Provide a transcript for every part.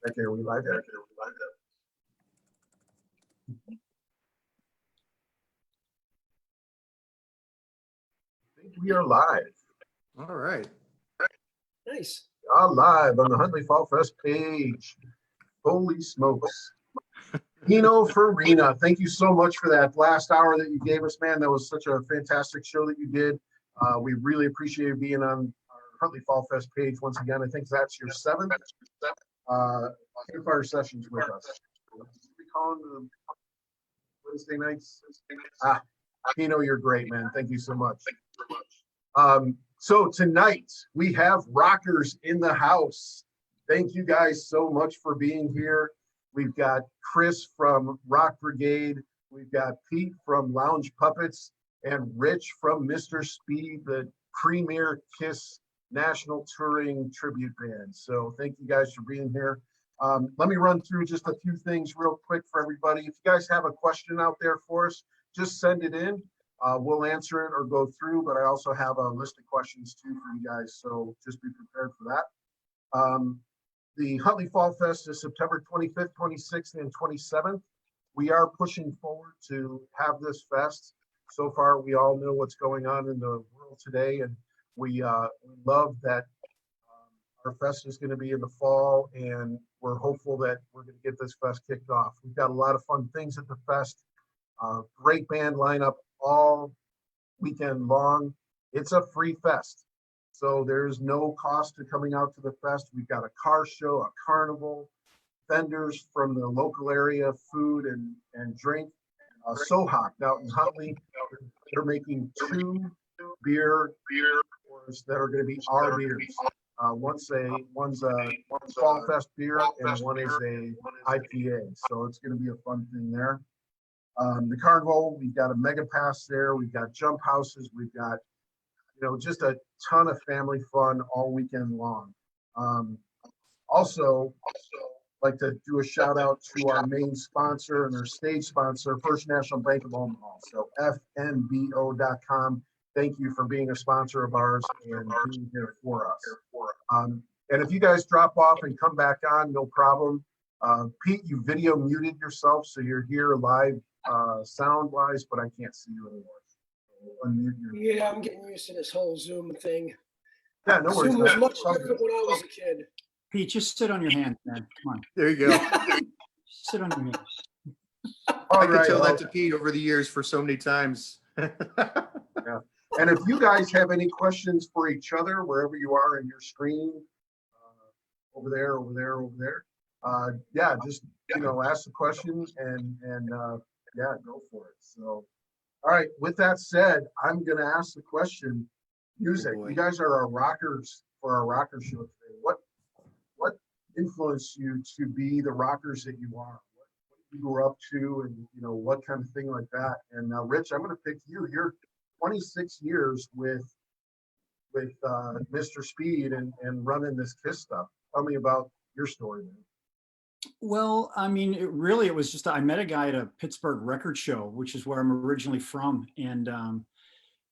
Okay, we live there. I think we are live. All right. Nice. Live on the Huntley Fall Fest page. Holy smokes. Pino Farina, thank you so much for that last hour that you gave us, man. That was such a fantastic show that you did. We really appreciate you being on our Huntley Fall Fest page once again. I think that's your seventh campfire sessions with us. We call them the Wednesday nights. Pino, you're great, man. Thank you so much. So tonight we have rockers in the house. Thank you guys so much for being here. We've got Chris from Rock Brigade. We've got Pete from Lounge Puppets and Rich from Mr. Speed, the premier KISS national touring tribute band. So thank you guys for being here. Let me run through just a few things real quick for everybody. If you guys have a question out there for us, just send it in. We'll answer it or go through, but I also have a list of questions too for you guys. So just be prepared for that. The Huntley Fall Fest is September 25th, 26th, and 27th. We are pushing forward to have this fest. So far, we all know what's going on in the world today, and we love that our fest is going to be in the fall, and we're hopeful that we're going to get this fest kicked off. We've got a lot of fun things at the fest. Great band lineup all weekend long. It's a free fest, so there's no cost to coming out to the fest. We've got a car show, a carnival, vendors from the local area, food and drink. Sohawk out in Huntley, they're making two beer pours that are going to be our beers. One's a Fall Fest beer and one is a IPA. So it's going to be a fun thing there. The carnival, we've got a mega pass there. We've got jump houses. We've got, just a ton of family fun all weekend long. Also, like to do a shout out to our main sponsor and our stage sponsor, First National Bank of Omaha. So fnbo.com. Thank you for being a sponsor of ours and being here for us. And if you guys drop off and come back on, no problem. Pete, you video muted yourself, so you're here live sound wise, but I can't see you anymore. So unmute your... Yeah, I'm getting used to this whole Zoom thing. Yeah, no worries. Zoom was much different when I was a kid. Pete, just sit on your hands, man. Come on. There you go. Sit on your hands. I could tell that to Pete over the years for so many times. Yeah. And if you guys have any questions for each other, wherever you are in your screen, over there, yeah, just ask the question and yeah, go for it. So, all right. With that said, I'm gonna ask the question. Music. You guys are our rockers for our rocker show today. What influenced you to be the rockers that you are? What you grew up to, and what kind of thing like that? And now, Rich, I'm gonna pick you. You're 26 years with Mr. Speed and running this KISS stuff. Tell me about your story, man. Well, I mean, it was just, I met a guy at a Pittsburgh record show, which is where I'm originally from. And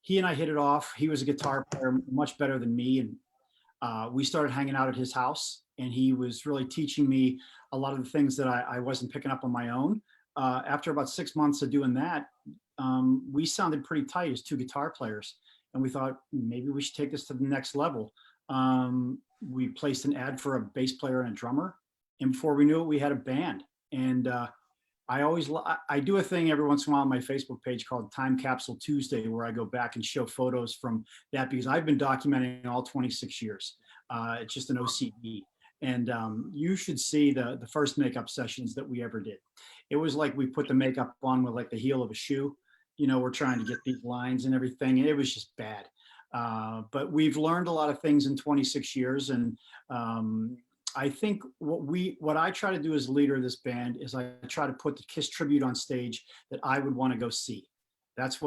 he and I hit it off. He was a guitar player, much better than me. And we started hanging out at his house, and he was really teaching me a lot of the things that I wasn't picking up on my own. After about 6 months of doing that, we sounded pretty tight as two guitar players. And we thought maybe we should take this to the next level. We placed an ad for a bass player and a drummer. And before we knew it, we had a band. And I do a thing every once in a while on my Facebook page called Time Capsule Tuesday, where I go back and show photos from that, because I've been documenting all 26 years. It's just an OCD. And you should see the first makeup sessions that we ever did. It was like we put the makeup on with like the heel of a shoe. We're trying to get these lines and everything. And it was just bad. But we've learned a lot of things in 26 years. And I think what I try to do as leader of this band is I try to put the KISS tribute on stage that I would want to go see. That's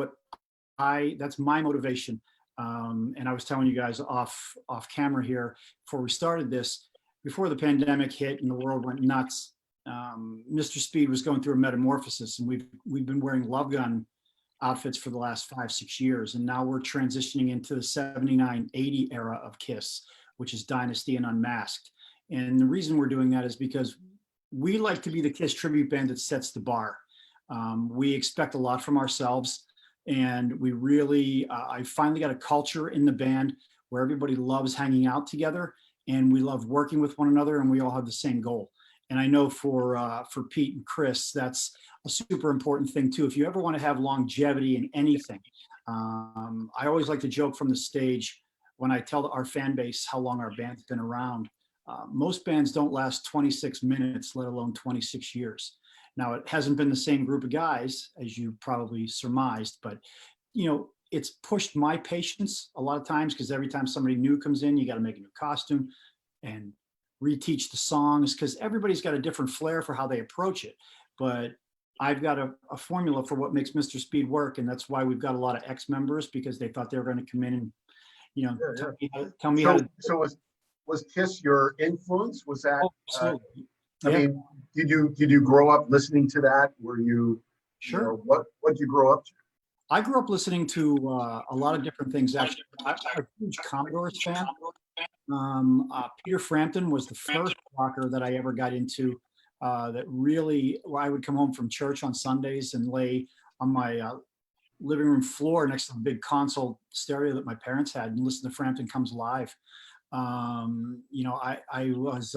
my motivation. And I was telling you guys off camera here before we started this, before the pandemic hit and the world went nuts, Mr. Speed was going through a metamorphosis, and we've been wearing Love Gun outfits for the last 5-6 years. And now we're transitioning into the 79-80 era of KISS, which is Dynasty and Unmasked. And the reason we're doing that is because we like to be the KISS tribute band that sets the bar. We expect a lot from ourselves, and we really, I finally got a culture in the band where everybody loves hanging out together, and we love working with one another, and we all have the same goal. And I know for Pete and Chris, that's a super important thing too. If you ever want to have longevity in anything, I always like to joke from the stage when I tell our fan base how long our band's been around. Most bands don't last 26 minutes, let alone 26 years. Now, it hasn't been the same group of guys, as you probably surmised, but it's pushed my patience a lot of times, because every time somebody new comes in, you got to make a new costume and reteach the songs, because everybody's got a different flair for how they approach it. But I've got a formula for what makes Mr. Speed work, and that's why we've got a lot of ex-members, because they thought they were going to come in and tell me how to. So was KISS your influence? Was that? Oh, absolutely. I mean, did you grow up listening to that? Were you? Sure. What did you grow up to? I grew up listening to a lot of different things. Actually, I'm a huge Commodores fan. Peter Frampton was the first rocker that I ever got into. That really, I would come home from church on Sundays and lay on my living room floor next to the big console stereo that my parents had and listen to Frampton Comes Live. I was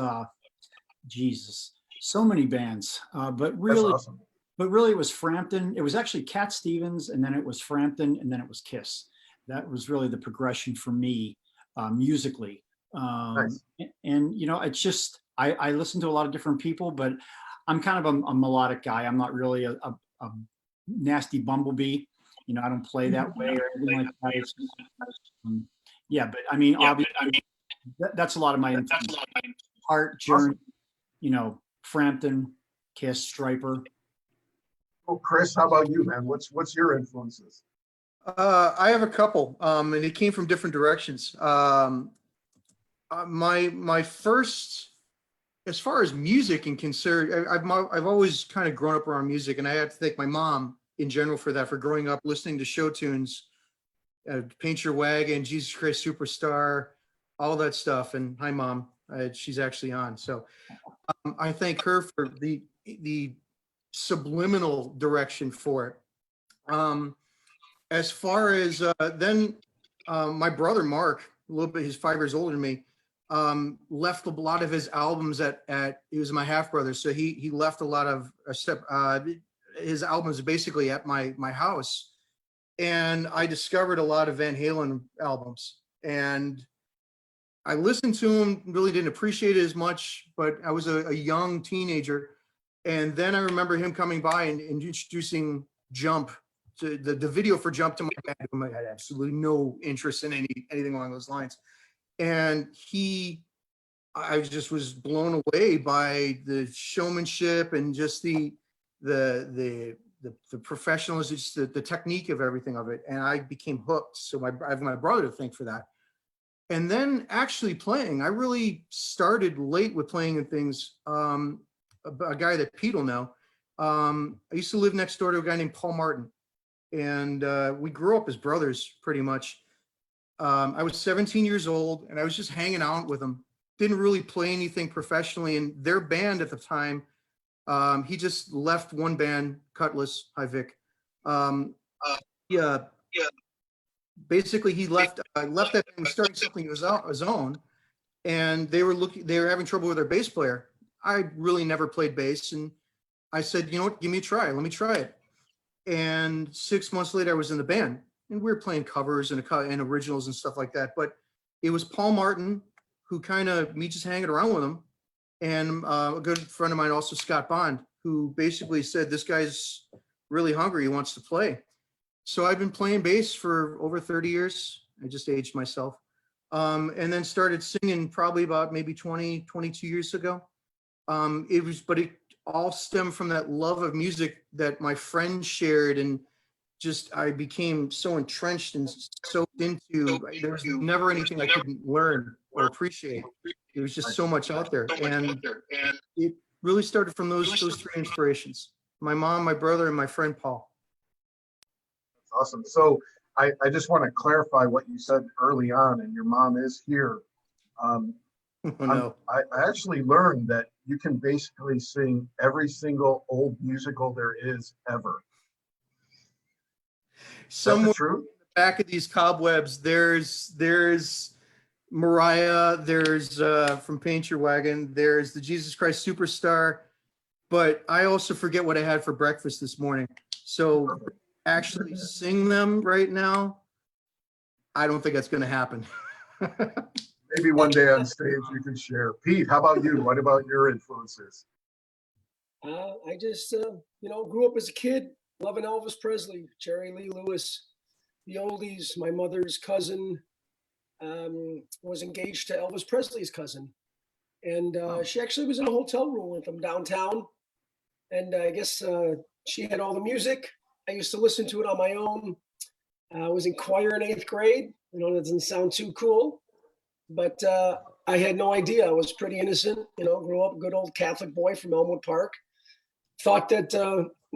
Jesus, so many bands, but really. That's awesome. But really, it was Frampton. It was actually Cat Stevens, and then it was Frampton, and then it was KISS. That was really the progression for me musically. Nice. And it's just I listen to a lot of different people, but I'm kind of a melodic guy. I'm not really a nasty bumblebee. I don't play that way or anything like that. It's just, but I mean, obviously, that's a lot of my influence. Heart, Journey, Frampton, KISS, Striper. Well, Chris, how about you, man? What's your influences? I have a couple, and it came from different directions. My first, as far as music and concern, I've always kind of grown up around music, and I have to thank my mom in general for that, for growing up listening to show tunes, Paint Your Wagon, Jesus Christ Superstar, all that stuff. And hi, Mom, she's actually on. So I thank her for the subliminal direction for it. As far as then my brother Mark, a little bit, he's 5 years older than me, left a lot of his albums he was my half brother, so he left a lot of his albums basically at my house, and I discovered a lot of Van Halen albums, and I listened to them, really didn't appreciate it as much, but I was a young teenager. And then I remember him coming by and introducing Jump, to the video for Jump, to my dad, whom I had absolutely no interest in anything along those lines. And I just was blown away by the showmanship and just the professionalism, just the technique of everything of it. And I became hooked. So I have my brother to thank for that. And then actually playing, I really started late with playing and things. A guy that Pete will know. I used to live next door to a guy named Paul Martin, and we grew up as brothers pretty much. I was 17 years old, and I was just hanging out with him. Didn't really play anything professionally, and their band at the time, he just left one band, Cutlass, hi Vic. Basically he left that band and started something of his own, and they were having trouble with their bass player. I really never played bass, and I said, you know what, give me a try. Let me try it. And 6 months later, I was in the band, and we were playing covers and originals and stuff like that. But it was Paul Martin who me just hanging around with him, and a good friend of mine, also Scott Bond, who basically said, this guy's really hungry. He wants to play. So I've been playing bass for over 30 years. I just aged myself. And then started singing probably about maybe 22 years ago. But it all stemmed from that love of music that my friends shared, and just I became so entrenched and soaked into. There was never anything I couldn't learn or appreciate. There was just so much out there, and it really started from those three inspirations: my mom, my brother, and my friend Paul. That's awesome. So I just want to clarify what you said early on, and your mom is here. Oh, no. I actually learned that you can basically sing every single old musical there is ever. Is that the Somewhere truth? back of these cobwebs, there's Mariah, there's from Paint Your Wagon, there's the Jesus Christ Superstar, but I also forget what I had for breakfast this morning. So actually sing them right now, I don't think that's going to happen. Maybe one day on stage you can share. Pete, how about you? What about your influences? I just, grew up as a kid loving Elvis Presley, Jerry Lee Lewis, the oldies. My mother's cousin was engaged to Elvis Presley's cousin. And she actually was in a hotel room with him downtown. And I guess she had all the music. I used to listen to it on my own. I was in choir in 8th grade. That doesn't sound too cool, but I had no idea. I was pretty innocent, grew up a good old Catholic boy from Elmwood Park. Thought that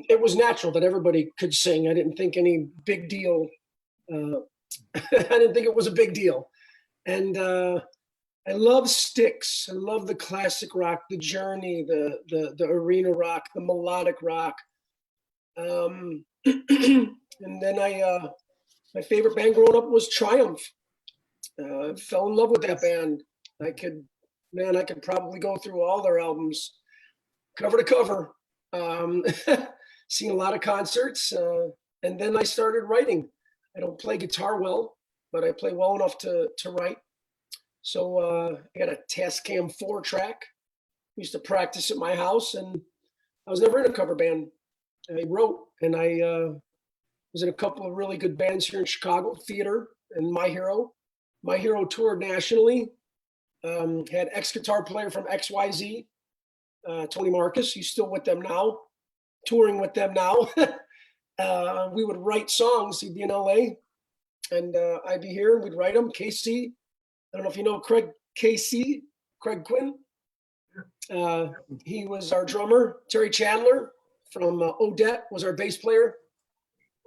it was natural that everybody could sing. I didn't think any big deal. I didn't think it was a big deal. And I love Styx. I love the classic rock, the Journey, the arena rock, the melodic rock. And then my favorite band growing up was Triumph. Fell in love with that band. I could probably go through all their albums, cover to cover. Seen a lot of concerts, and then I started writing. I don't play guitar well, but I play well enough to write. So I got a Tascam 4-track. Used to practice at my house, and I was never in a cover band. I wrote, and I was in a couple of really good bands here in Chicago, Theater and My Hero. My Hero toured nationally. Had ex-guitar player from XYZ, Tony Marcus. He's still with them now, touring with them now. We would write songs. He'd be in LA, and I'd be here. We'd write them. KC, I don't know if you know Craig Quinn. He was our drummer. Terry Chandler from Odette was our bass player.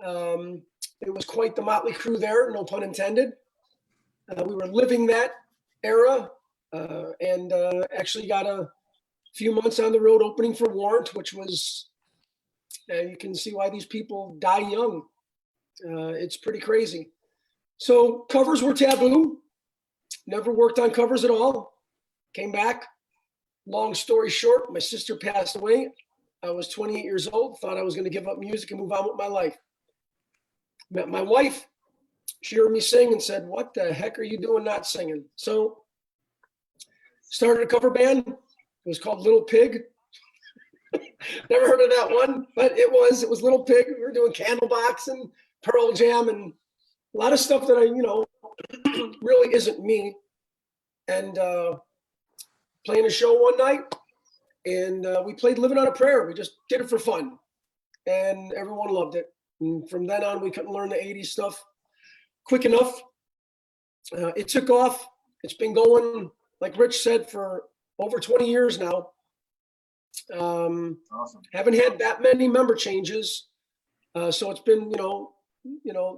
It was quite the motley crew there, no pun intended. We were living that era, and actually got a few months on the road opening for Warrant, which was, you can see why these people die young. It's pretty crazy. So covers were taboo. Never worked on covers at all. Came back. Long story short, my sister passed away. I was 28 years old, thought I was going to give up music and move on with my life. Met my wife. She heard me sing and said, "What the heck are you doing not singing?" So started a cover band. It was called Little Pig. Never heard of that one, but it was Little Pig. We were doing Candlebox and Pearl Jam and a lot of stuff that really isn't me. And playing a show one night, and we played Living on a Prayer. We just did it for fun, and everyone loved it. And from then on, we couldn't learn the 80s stuff quick enough. It took off. It's been going, like Rich said, for over 20 years now. Awesome. Haven't had that many member changes. So it's been, the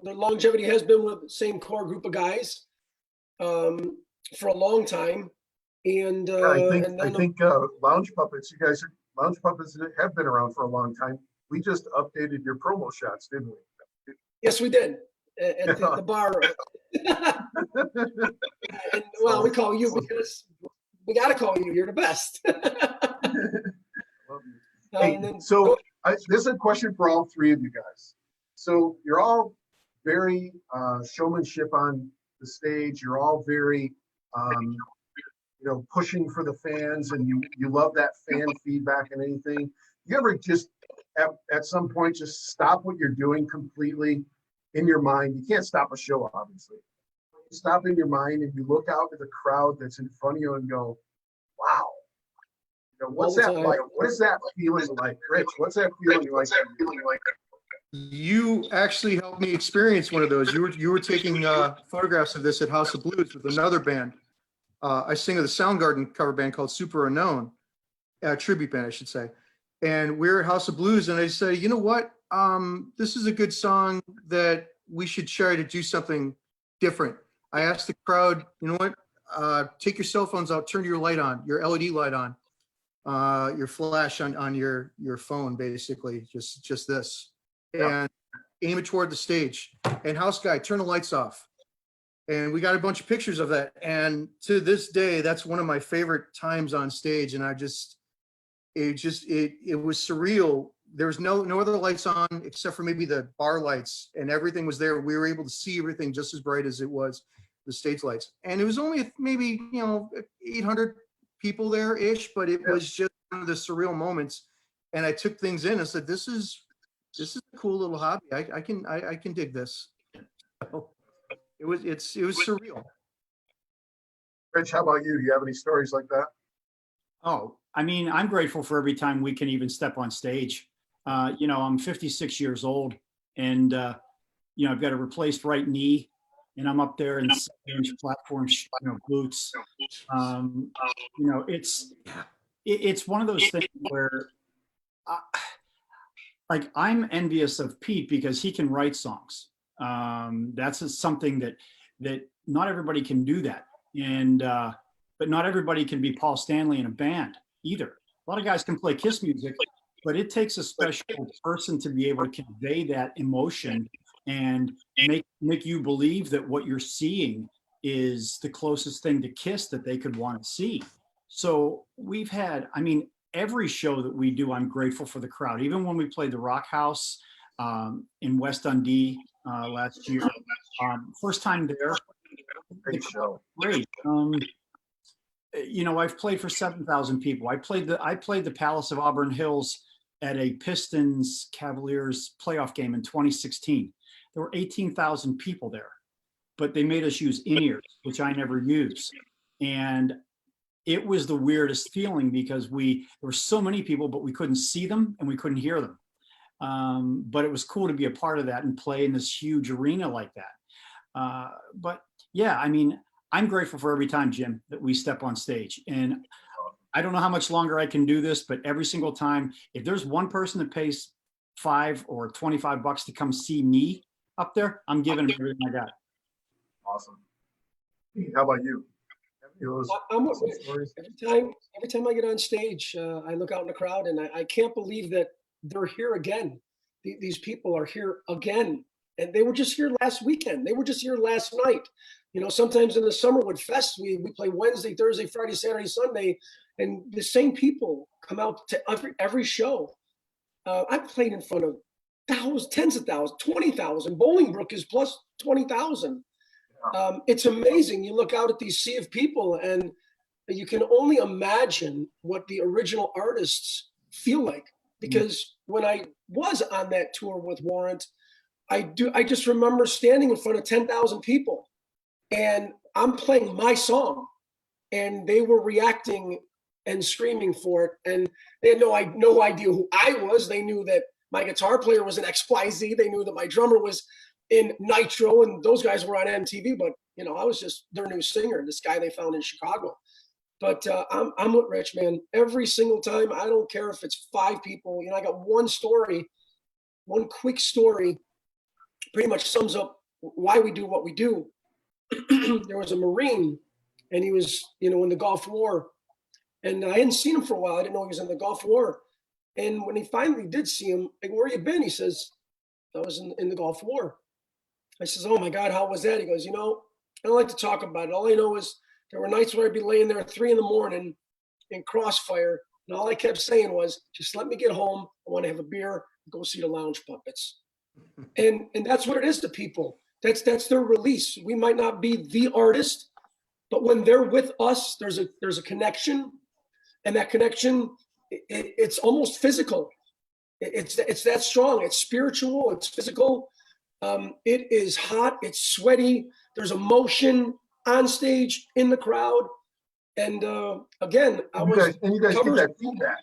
longevity has been with the same core group of guys for a long time. And I think Lounge Puppets, Lounge Puppets have been around for a long time. We just updated your promo shots, didn't we? Yes, we did. At the bar. And, well, we call you because we got to call you. You're the best. Hey, this is a question for all three of you guys. So you're all very showmanship on the stage. You're all very, pushing for the fans, and you love that fan feedback and anything. You ever just at some point just stop what you're doing completely in your mind? You can't stop a show, obviously. You stop in your mind and you look out at the crowd that's in front of you and go, "Wow, what's that like? What is that feeling like, Rich? What's that feeling like?" You actually helped me experience one of those. You were taking photographs of this at House of Blues with another band. I sing with a Soundgarden cover band called Super Unknown, tribute band, I should say. And we're at House of Blues, and I say, you know what? This is a good song that we should try to do something different. I asked the crowd, you know what? take your cell phones out, turn your light on, your LED light on, your flash on your phone, basically, just this, and aim it toward the stage. And house guy, turn the lights off. And we got a bunch of pictures of that. And to this day, that's one of my favorite times on stage. And it was surreal. There was no other lights on except for maybe the bar lights, and everything was there. We were able to see everything just as bright as it was the stage lights. And it was only maybe, 800 people there ish, but it was just one of the surreal moments. And I took things in and said, this is a cool little hobby. I can dig this. So it was surreal. Rich, how about you? Do you have any stories like that? Oh, I mean, I'm grateful for every time we can even step on stage. I'm 56 years old, and I've got a replaced right knee, and I'm up there in 7-inch platform, boots. It's one of those things where, I'm envious of Pete because he can write songs. That's something that not everybody can do that, and but not everybody can be Paul Stanley in a band either. A lot of guys can play Kiss music, but it takes a special person to be able to convey that emotion and make you believe that what you're seeing is the closest thing to Kiss that they could want to see. So we've had, every show that we do, I'm grateful for the crowd. Even when we played the Rock House in West Dundee last year, first time there. Great show. Great. I've played for 7,000 people. I played the Palace of Auburn Hills at a Pistons Cavaliers playoff game in 2016. There were 18,000 people there, but they made us use in-ears, which I never use. And it was the weirdest feeling because there were so many people, but we couldn't see them and we couldn't hear them. But it was cool to be a part of that and play in this huge arena like that. But yeah, I'm grateful for every time, Jim, that we step on stage. And I don't know how much longer I can do this, but every single time, if there's one person that pays $5 or $25 to come see me up there, I'm giving them everything I got. Awesome. How about you? I'm with Rich. Every time I get on stage, I look out in the crowd and I can't believe that they're here again. These people are here again. And they were just here last weekend. They were just here last night. Sometimes in the Summerwood Fest, we play Wednesday, Thursday, Friday, Saturday, Sunday, and the same people come out to every show. I've played in front of thousands, tens of thousands, 20,000. Bolingbrook is plus 20,000. It's amazing. You look out at these sea of people, and you can only imagine what the original artists feel like. Because when I was on that tour with Warrant, I just remember standing in front of 10,000 people, and I'm playing my song, and they were reacting and screaming for it, and they had no idea who I was. They knew that my guitar player was in XYZ. They knew that my drummer was in Nitro, and those guys were on MTV. But I was just their new singer, this guy they found in Chicago. But I'm with Rich, man. Every single time, I don't care if it's 5 people. I got one quick story, pretty much sums up why we do what we do. There was a Marine, and he was, in the Gulf War, and I hadn't seen him for a while. I didn't know he was in the Gulf War. And when he finally did see him, like, where you been? He says, I was in the Gulf War. I says, oh my God, how was that? He goes, I don't like to talk about it. All I know is there were nights where I'd be laying there at 3 a.m. in crossfire. And all I kept saying was, just let me get home. I want to have a beer and go see the lounge puppets. And that's what it is to people. That's their release. We might not be the artist, but when they're with us, there's a connection, and that connection, it's almost physical. It's that strong. It's spiritual. It's physical. It is hot. It's sweaty. There's emotion on stage, in the crowd, and again, you guys get that feedback.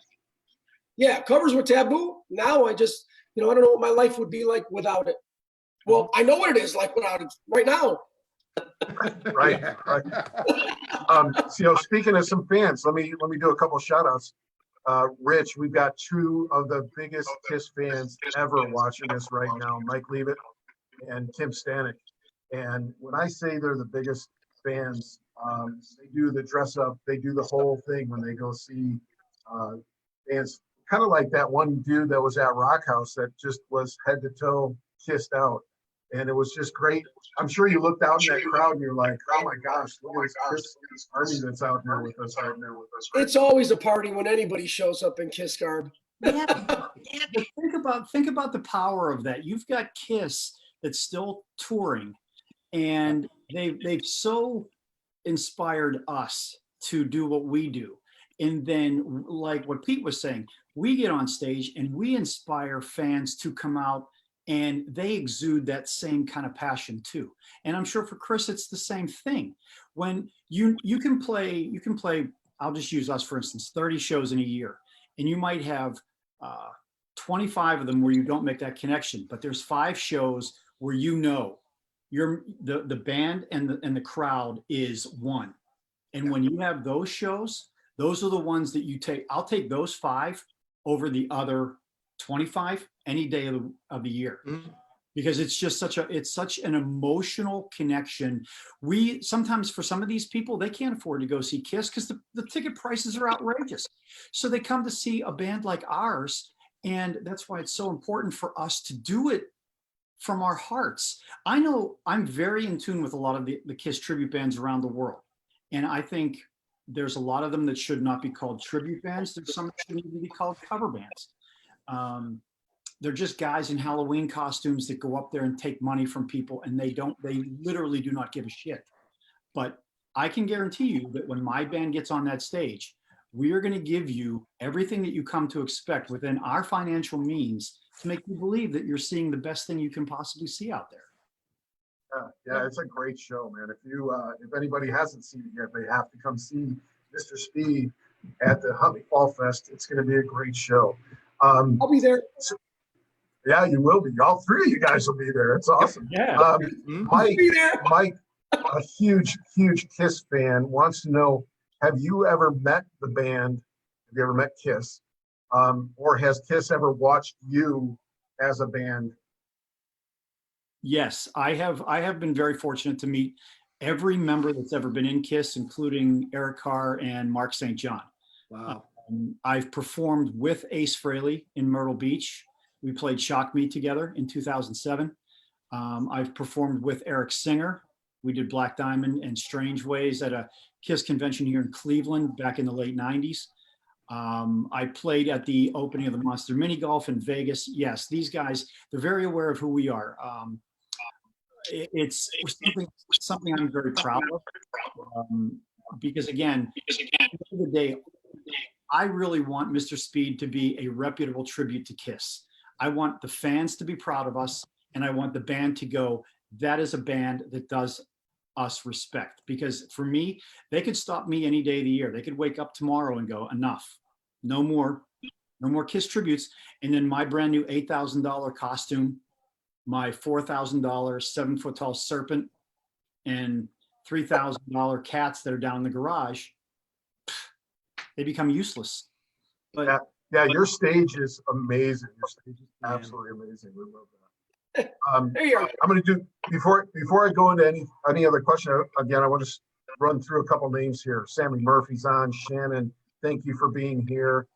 Yeah, covers were taboo. Now I just, I don't know what my life would be like without it. Well, I know what it is like without it right now. Right. Speaking of some fans, let me do a couple of shout outs. Rich, we've got 2 of the biggest Kiss fans ever watching us right now, Mike Leavitt and Tim Stanek. And when I say they're the biggest bands. They do the dress up, they do the whole thing when they go see bands. Kind of like that one dude that was at Rock House that just was head to toe kissed out. And it was just great. I'm sure you looked out in that crowd and you're like, oh my gosh, look at this army that's out there with us right now. It's always a party when anybody shows up in Kiss garb. Yeah, but think about the power of that. You've got Kiss that's still touring, and they've so inspired us to do what we do. And then, like what Pete was saying, we get on stage and we inspire fans to come out, and they exude that same kind of passion too. And I'm sure for Chris, it's the same thing. When you can play, I'll just use us for instance, 30 shows in a year, and you might have 25 of them where you don't make that connection, but there's 5 shows where you're the band and the crowd is one. And when you have those shows, those are the ones that you take. I'll take those 5 over the other 25 any day of the year. Mm-hmm. Because it's just such an emotional connection. We sometimes, for some of these people, they can't afford to go see Kiss because the ticket prices are outrageous. So they come to see a band like ours. And that's why it's so important for us to do it from our hearts. I know I'm very in tune with a lot of the Kiss tribute bands around the world. And I think there's a lot of them that should not be called tribute bands. There's some that shouldn't even be called cover bands. They're just guys in Halloween costumes that go up there and take money from people, and they literally do not give a shit. But I can guarantee you that when my band gets on that stage, we are going to give you everything that you come to expect within our financial means to make you believe that you're seeing the best thing you can possibly see out there. Yeah, it's a great show, man. If anybody hasn't seen it yet, they have to come see Mr. Speed at the Huntley Fall Fest. It's going to be a great show. I'll be there. Yeah, you will be. All 3 of you guys will be there. It's awesome. Yeah. Mike, a huge Kiss fan, wants to know, have you ever met the band? Have you ever met Kiss? Or has Kiss ever watched you as a band? Yes, I have been very fortunate to meet every member that's ever been in Kiss, including Eric Carr and Mark St. John. Wow. I've performed with Ace Frehley in Myrtle Beach. We played Shock Me together in 2007. I've performed with Eric Singer. We did Black Diamond and Strange Ways at a Kiss convention here in Cleveland back in the late 90s. I played at the opening of the Monster Mini Golf in Vegas. Yes, these guys, they're very aware of who we are. It's something I'm very proud of. Because again, at the end of the day, I really want Mr. Speed to be a reputable tribute to Kiss. I want the fans to be proud of us, and I want the band to go, that is a band that does us respect. Because for me, they could stop me any day of the year. They could wake up tomorrow and go, enough, no more Kiss tributes. And then my brand new $8,000 costume, my $4,000 7-foot tall serpent, and $3,000 cats that are down in the garage, they become useless. But yeah, your stage is amazing. Your stage is absolutely amazing. We love that. I'm going to do, before I go into any other question, again, I want to run through a couple names here. Sammy Murphy's on. Shannon, thank you for being here.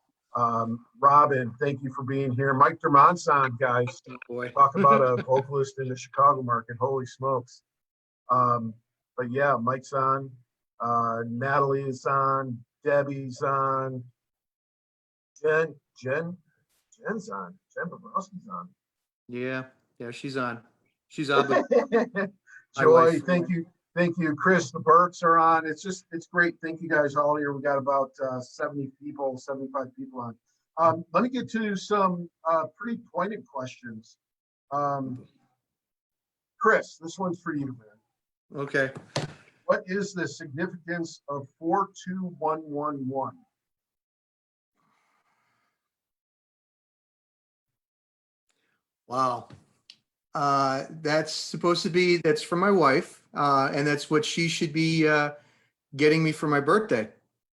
Robin, thank you for being here. Mike Dermont's on, guys. Oh boy. Talk about a vocalist in the Chicago market. Holy smokes. But yeah, Mike's on. Natalie is on. Debbie's on. Jen's on. Jen Bobrowski's on. Yeah, she's on. She's on. But Joy, thank you. Chris, the Burks are on. It's great. Thank you guys all here. We got about 75 people on. Let me get to some pretty pointed questions. Chris, this one's for you, man. Okay. What is the significance of 42111? Wow. That's from my wife. And that's what she should be getting me for my birthday.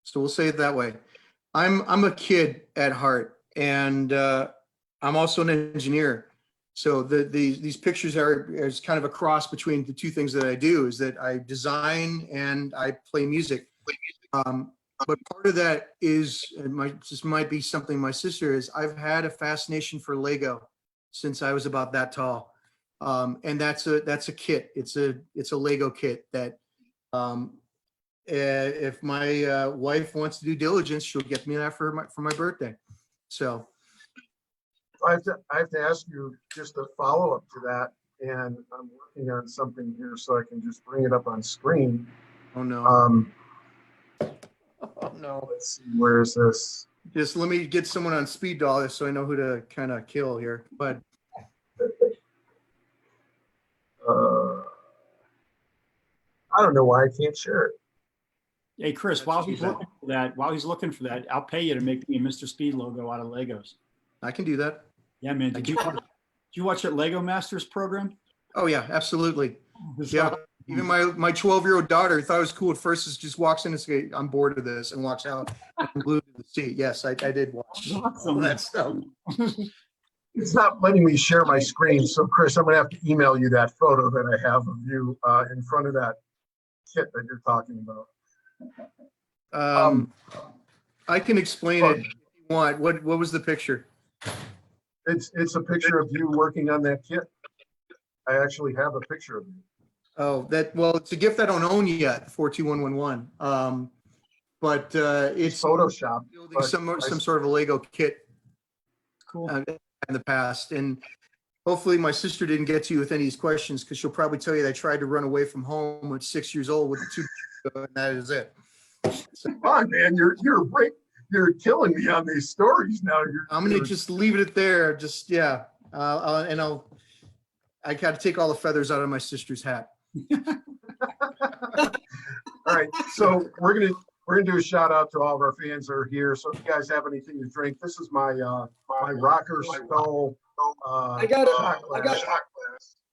So we'll say it that way. I'm a kid at heart, and I'm also an engineer. So these pictures is kind of a cross between the two things that I do, is that I design and I play music. But part of that is, this might be something my sister is, I've had a fascination for Lego since I was about that tall. And that's a kit. It's a Lego kit that, if my wife wants to do diligence, she'll get me that for my birthday. So I have to ask you just a follow-up to that, and I'm working on something here so I can just bring it up on screen. oh no. Oh no. Let's see, where is this? Just let me get someone on speed dial so I know who to kind of kill here. But I don't know why I can't share it. Hey, Chris, while he's looking for that, I'll pay you to make me a Mr. Speed logo out of Legos. I can do that. Yeah, man. Did you watch that Lego Masters program? Oh yeah, absolutely. Yeah. Even my 12-year-old daughter thought it was cool at first. Is just walks in and says, "I'm bored of this," and walks out and glued to the seat. Yes, I did watch all that stuff. It's not letting me share my screen. So Chris, I'm gonna have to email you that photo that I have of you in front of that kit that you're talking about. I can explain it if you want. What was the picture? It's a picture of you working on that kit. I actually have a picture of you. Oh, it's a gift I don't own yet, 42111. But it's Photoshop. building some sort of a Lego kit. Cool. In the past, and hopefully my sister didn't get to you with any of these questions, because she'll probably tell you they tried to run away from home at 6 years old with two, and that is it. So, Come on, man, you're killing me on these stories now. I'm gonna just leave it there. Just yeah, I got to take all the feathers out of my sister's hat. All right, so we're gonna do a shout out to all of our fans that are here. So if you guys have anything to drink, this is my my rocker skull. I got it.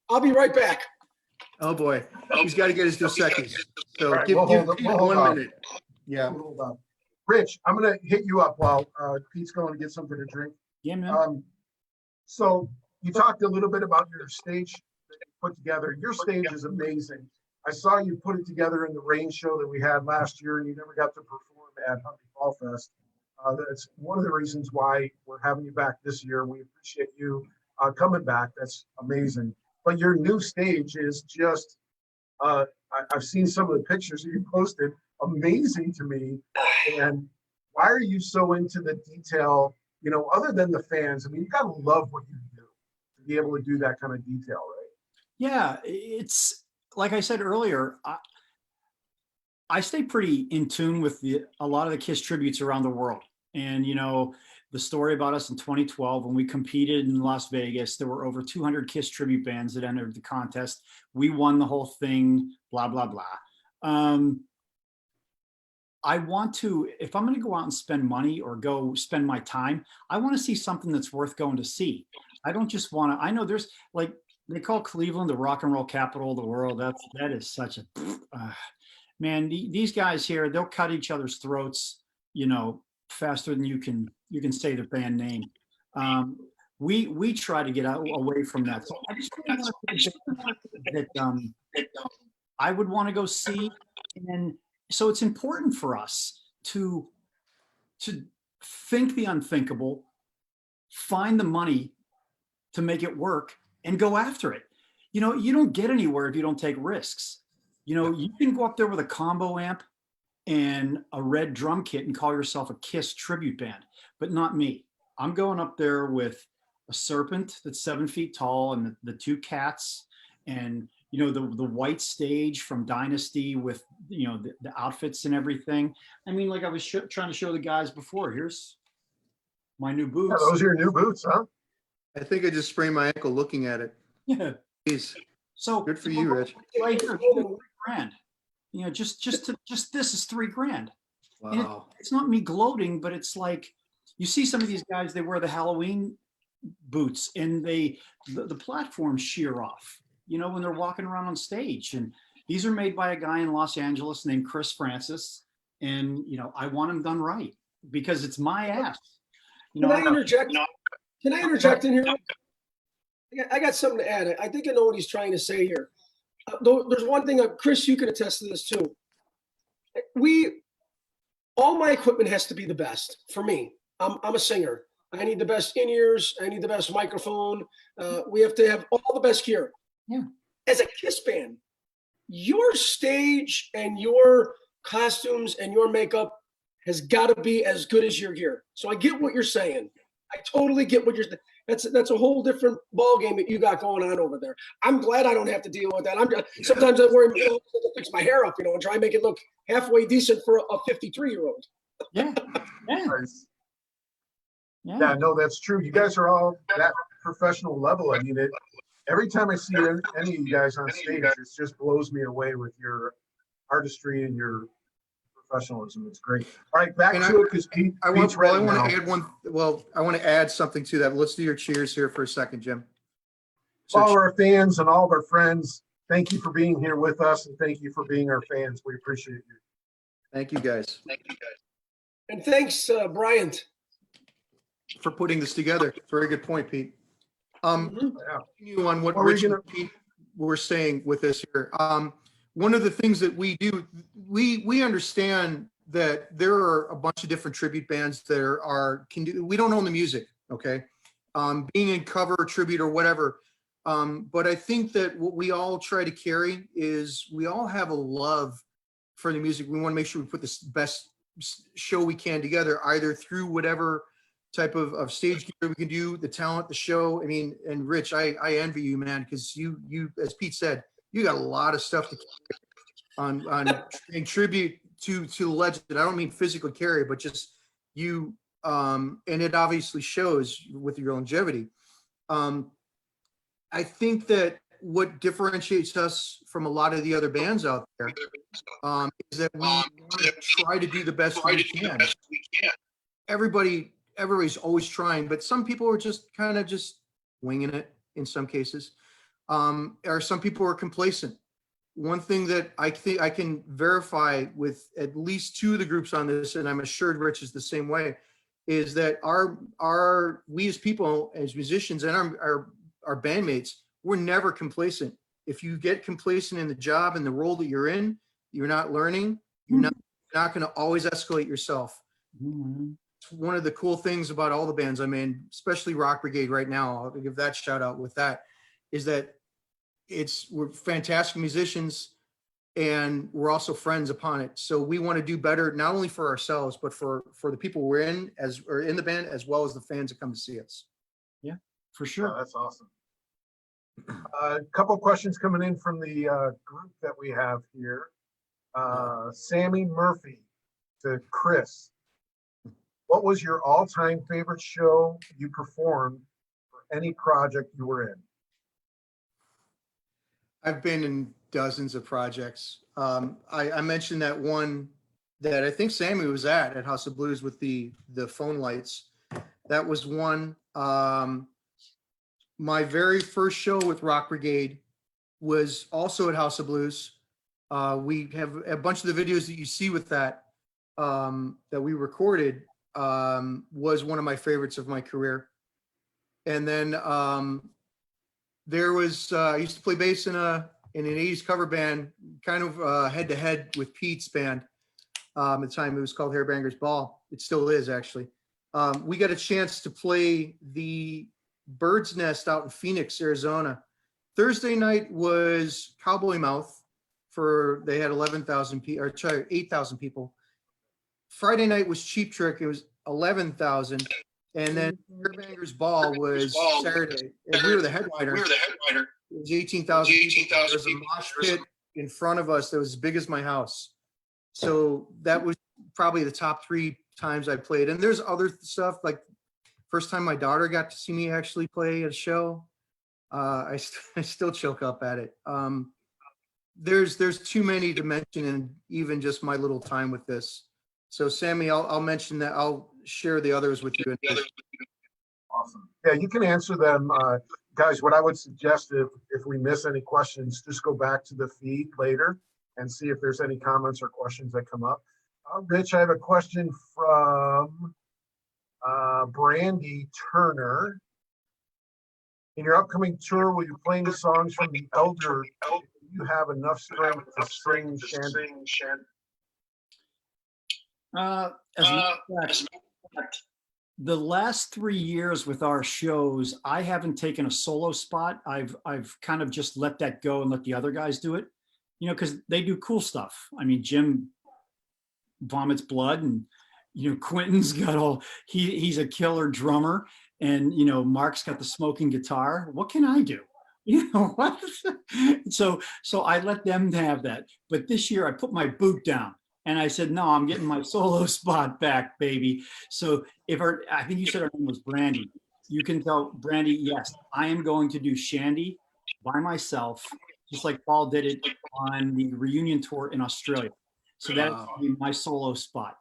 I'll be right back. Oh boy, he's got to get his Dos Equis. So All right, give Pete hold 1 on. minute. Yeah. Hold on. Rich, I'm gonna hit you up while Pete's going to get something to drink. Yeah, man. So you talked a little bit about your stage that you put together. Your stage is amazing. I saw you put it together in the rain show that we had last year, and you never got to perform at Huntley Fall Fest. That's one of the reasons why we're having you back this year. We appreciate you coming back. That's amazing. But your new stage is just, I've seen some of the pictures that you posted, amazing to me. And why are you so into the detail, other than the fans? I mean, you got to love what you do to be able to do that kind of detail, right? Yeah, it's like I said earlier, I stay pretty in tune with a lot of the KISS tributes around the world. And, the story about us in 2012, when we competed in Las Vegas, there were over 200 KISS tribute bands that entered the contest. We won the whole thing, blah, blah, blah. I want to, if I'm going to go out and spend money or go spend my time, I want to see something that's worth going to see. I don't just want to, I know there's like, they call Cleveland the rock and roll capital of the world. That is such a, man, these guys here, they'll cut each other's throats, faster than you can say their band name. We try to get away from that. So I just really want to that I would want to go see. And so it's important for us to think the unthinkable, find the money to make it work, and go after it. You don't get anywhere if you don't take risks. You can go up there with a combo amp and a red drum kit and call yourself a KISS tribute band, but not me. I'm going up there with a serpent that's 7 feet tall and the two cats and, the white stage from Dynasty with, the outfits and everything. I mean, like I was trying to show the guys before, here's my new boots. Yeah, those are your new boots, huh? I think I just sprained my ankle looking at it. Yeah. Jeez. So Good for you, Rich. Right here, $3,000. Just this is $3,000. Wow. It's not me gloating, but it's like you see some of these guys, they wear the Halloween boots and the platforms shear off, when they're walking around on stage. And these are made by a guy in Los Angeles named Chris Francis. And, I want them done right because it's my ass. Can I interject? Can I interject in here? I got something to add. I think I know what he's trying to say here. There's one thing, Chris, you can attest to this too. All my equipment has to be the best for me. I'm a singer. I need the best in-ears. I need the best microphone. We have to have all the best gear. Yeah. As a Kiss band, your stage and your costumes and your makeup has got to be as good as your gear. So I get what you're saying. I totally get what you're. That's a whole different ball game that you got going on over there. I'm glad I don't have to deal with that. Sometimes I worry, to fix my hair up, and try and make it look halfway decent for a 53-year-old. Yeah. Yeah. Nice. Yeah. Yeah, no, that's true. You guys are all that professional level. I mean, every time I see any of you guys on stage, it just blows me away with your artistry and your professionalism. It's great. All right, back And to it because I want Pete's ready to now. add one. Well, I want to add something to that. Let's do your cheers here for a second, Jim. So All of our fans and all of our friends, thank you for being here with us, and thank you for being our fans. We appreciate you. thank you guys And thanks, Bryant. for putting this together. Very good point, Pete. Mhm. Yeah. Continue on what What were Rich you and Pete were saying with this here. One of the things that we do, we understand that there are a bunch of different tribute bands that we don't own the music, okay? Being in cover, tribute, or whatever. But I think that what we all try to carry is we all have a love for the music. We want to make sure we put the best show we can together, either through whatever type of stage gear we can do, the talent, the show. I mean, and Rich, I envy you, man, because you, as Pete said, you got a lot of stuff to on paying tribute to the legend. I don't mean physically carry, but just you, and it obviously shows with your longevity. I think that what differentiates us from a lot of the other bands out there is that we want to try to do the best we can. Everybody's always trying, but some people are just kind of just winging it in some cases. Or some people are complacent. One thing that I think I can verify with at least two of the groups on this, and I'm assured Rich is the same way, is that we as people, as musicians and our bandmates, we're never complacent. If you get complacent in the job and the role that you're in, you're not learning, you're not going to always escalate yourself. Mhm. It's one of the cool things about all the bands I'm in, especially Rock Brigade right now, I'll give that shout out with that, is that we're fantastic musicians and we're also friends upon it. So we want to do better, not only for ourselves, but for the people we're in or in the band, as well as the fans that come to see us. For Yeah, sure. that's awesome. A couple of questions coming in from the group that we have here. Sammy Murphy to Chris. What was your all-time favorite show you performed for any project you were in? I've been in dozens of projects. I mentioned that one that I think Sammy was at House of Blues with the phone lights. That was one. My very first show with Rock Brigade was also at House of Blues. We have a bunch of the videos that you see with that we recorded was one of my favorites of my career. And then there was I used to play bass in an 80s cover band, kind of head to head with Pete's band. At the time it was called Hairbangers Ball. It still is, actually. We got a chance to play the Bird's Nest out in Phoenix, Arizona. Thursday night was Cowboy Mouth they had 11,000 people, or sorry, 8,000 people. Friday night was Cheap Trick. It was 11,000. And then Hairbangers Ball was Saturday. And we were the headliner. It was 18,000 people. There was a mosh pit in front of us that was as big as my house. So that was probably the top 3 times I played. And there's other stuff, like first time my daughter got to see me actually play a show. I still choke up at it. There's too many to mention in even just my little time with this. So Sammy, I'll mention that. I'll share the others with you. Awesome. Yeah, you can answer them. Guys, what I would suggest if we miss any questions, just go back to the feed later and see if there's any comments or questions that come up. Rich, I have a question from Brandy Turner. In your upcoming tour, will you play any songs from the Elder? Do you have enough strength to sing shanty? As a matter of fact, the last 3 years with our shows, I haven't taken a solo spot. I've kind of just let that go and let the other guys do it, you know, because they do cool stuff. I mean, Jim vomits blood, and you know, Quentin's got all he's a killer drummer, and you know, Mark's got the smoking guitar. What can I do? You know what? So I let them have that. But this year I put my boot down and I said, no, I'm getting my solo spot back, baby. So I think you said her name was Brandy. You can tell Brandy, yes, I am going to do Shandy by myself, just like Paul did it on the reunion tour in Australia. So that's my solo spot.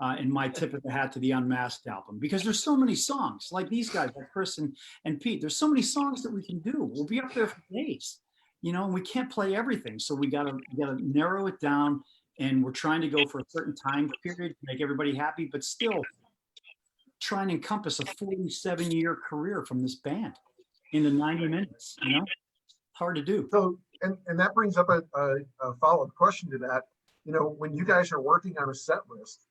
And my tip of the hat to the Unmasked album, because there's so many songs like these guys, like Chris and Pete. There's so many songs that we can do. We'll be up there for days, you know, and we can't play everything. So we gotta narrow it down, and we're trying to go for a certain time period to make everybody happy, but still try and encompass a 47-year career from this band into 90 minutes. You know, hard to do. So, and that brings up a follow-up question to that. You know, when you guys are working on a set list,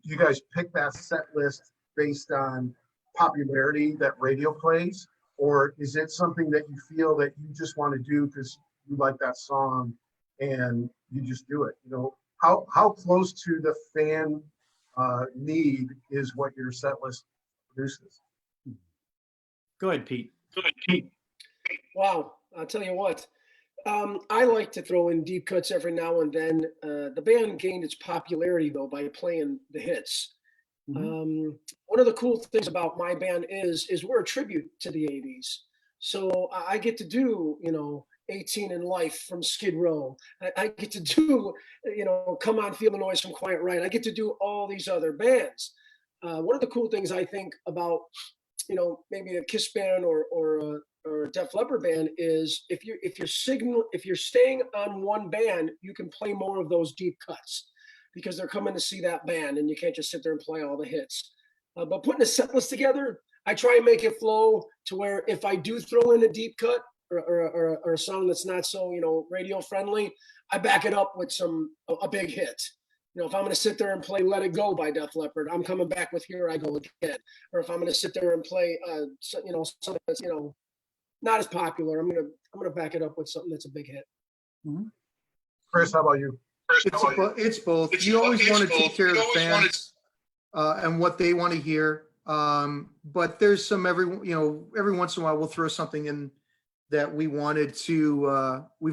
you guys pick that set list based on popularity that radio plays, or is it something that you feel that you just want to do because you like that song and you just do it? You know, how close to the fan need is what your set list produces? Go ahead, Pete. Wow, I'll tell you what. I like to throw in deep cuts every now and then. The band gained its popularity though by playing the hits. Mhm. One of the cool things about my band is we're a tribute to the '80s. So I get to do, you know, 18 in Life from Skid Row. I get to do, you know, Come On, Feel the Noise from Quiet Riot. I get to do all these other bands. One of the cool things I think about, you know, maybe a Kiss band or a Def Leppard band is if you're staying on one band, you can play more of those deep cuts because they're coming to see that band, and you can't just sit there and play all the hits. But putting a set list together, I try and make it flow to where if I do throw in a deep cut or a song that's not so, you know, radio friendly, I back it up with a big hit. You know, if I'm going to sit there and play "Let It Go" by Def Leppard, I'm coming back with "Here I Go Again." Or if I'm going to sit there and play, you know, something that's, you know, not as popular, I'm gonna back it up with something that's a big hit. Mhm. Chris, how about you? It's both. You always want to take care of the fans and what they want to hear. But there's some every once in a while we'll throw something in that we've